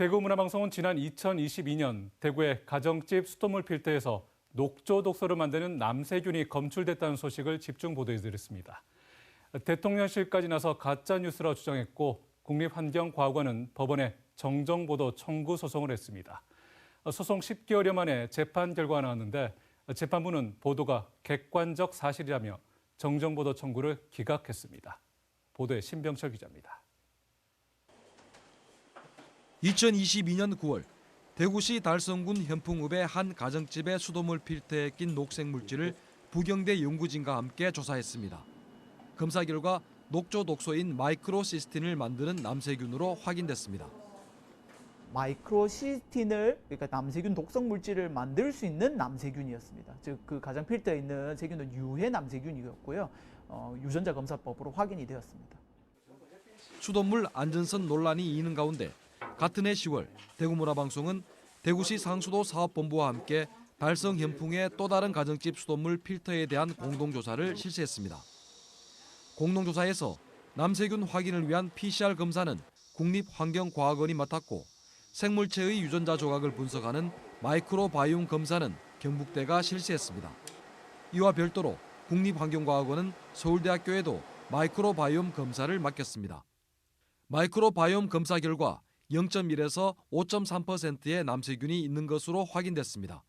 대구문화방송은 지난 2022년 대구의 가정집 수돗물 필터에서 녹조 독소를 만드는 남세균이 검출됐다는 소식을 집중 보도해드렸습니다. 대통령실까지 나서 가짜뉴스라 주장했고 국립환경과학원은 법원에 정정보도 청구 소송을 했습니다. 소송 10개월여 만에 재판 결과가 나왔는데 재판부는 보도가 객관적 사실이라며 정정보도 청구를 기각했습니다. 보도에 신병철 기자입니다. 2022년 9월 대구시 달성군 현풍읍의 한 가정집의 수돗물 필터에 낀 녹색 물질을 부경대 연구진과 함께 조사했습니다. 검사 결과 녹조 독소인 마이크로시스틴을 만드는 남세균으로 확인됐습니다. 마이크로시스틴을, 그러니까 남세균 독성 물질을 만들 수 있는 남세균이었습니다. 즉 그 가정 필터에 있는 세균은 유해 남세균이었고요. 유전자 검사법으로 확인이 되었습니다. 수돗물 안전성 논란이 이는 가운데 같은 해 10월 대구문화방송은 대구시 상수도 사업본부와 함께 달성 현풍의 또 다른 가정집 수돗물 필터에 대한 공동조사를 실시했습니다. 공동조사에서 남세균 확인을 위한 PCR 검사는 국립환경과학원이 맡았고 생물체의 유전자 조각을 분석하는 마이크로바이옴 검사는 경북대가 실시했습니다. 이와 별도로 국립환경과학원은 서울대학교에도 마이크로바이옴 검사를 맡겼습니다. 마이크로바이옴 검사 결과 0.1에서 5.3%의 남세균이 있는 것으로 확인됐습니다.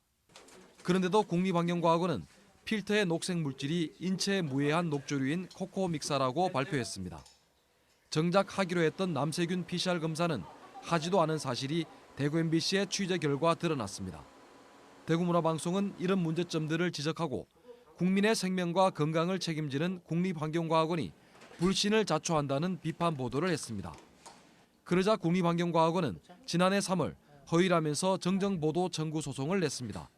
그런데도 국립환경과학원은 필터의 녹색 물질이 인체에 무해한 녹조류인 코코믹사라고 발표했습니다. 정작 하기로 했던 남세균 PCR 검사는 하지도 않은 사실이 대구 MBC의 취재 결과 드러났습니다. 대구문화방송은 이런 문제점들을 지적하고 국민의 생명과 건강을 책임지는 국립환경과학원이 불신을 자초한다는 비판 보도를 했습니다. 그러자 국립환경과학원은 지난해 3월 허위라면서 정정보도 청구 소송을 냈습니다.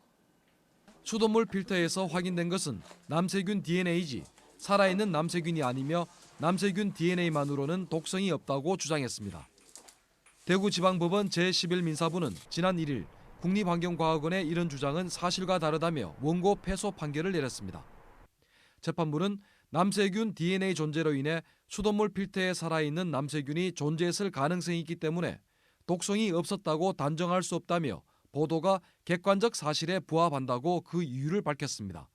수돗물 필터에서 확인된 것은 남세균 DNA이지 살아있는 남세균이 아니며 남세균 DNA만으로는 독성이 없다고 주장했습니다. 대구지방법원 제11민사부는 지난 1일 국립환경과학원의 이런 주장은 사실과 다르다며 원고 패소 판결을 내렸습니다. 재판부는 남세균 DNA 존재로 인해 수돗물 필터에 살아있는 남세균이 존재했을 가능성이 있기 때문에 독성이 없었다고 단정할 수 없다며 보도가 객관적 사실에 부합한다고 그 이유를 밝혔습니다.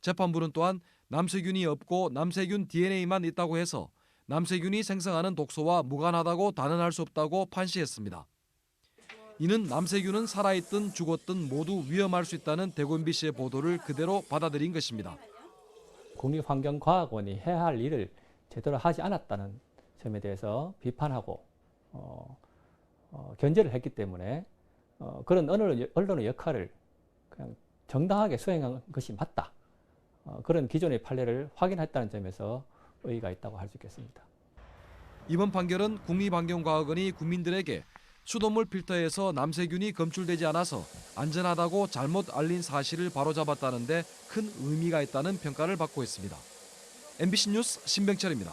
재판부는 또한 남세균이 없고 남세균 DNA만 있다고 해서 남세균이 생성하는 독소와 무관하다고 단언할 수 없다고 판시했습니다. 이는 남세균은 살아있든 죽었든 모두 위험할 수 있다는 대구 MBC의 보도를 그대로 받아들인 것입니다. 국립환경과학원이 해야 할 일을 제대로 하지 않았다는 점에 대해서 비판하고 견제를 했기 때문에 그런 언론의 역할을 그냥 정당하게 수행한 것이 맞다. 그런 기존의 판례를 확인했다는 점에서 의의가 있다고 할 수 있겠습니다. 이번 판결은 국립환경과학원이 국민들에게 수돗물 필터에서 남세균이 검출되지 않아서 안전하다고 잘못 알린 사실을 바로잡았다는 데 큰 의미가 있다는 평가를 받고 있습니다. MBC 뉴스 신병철입니다.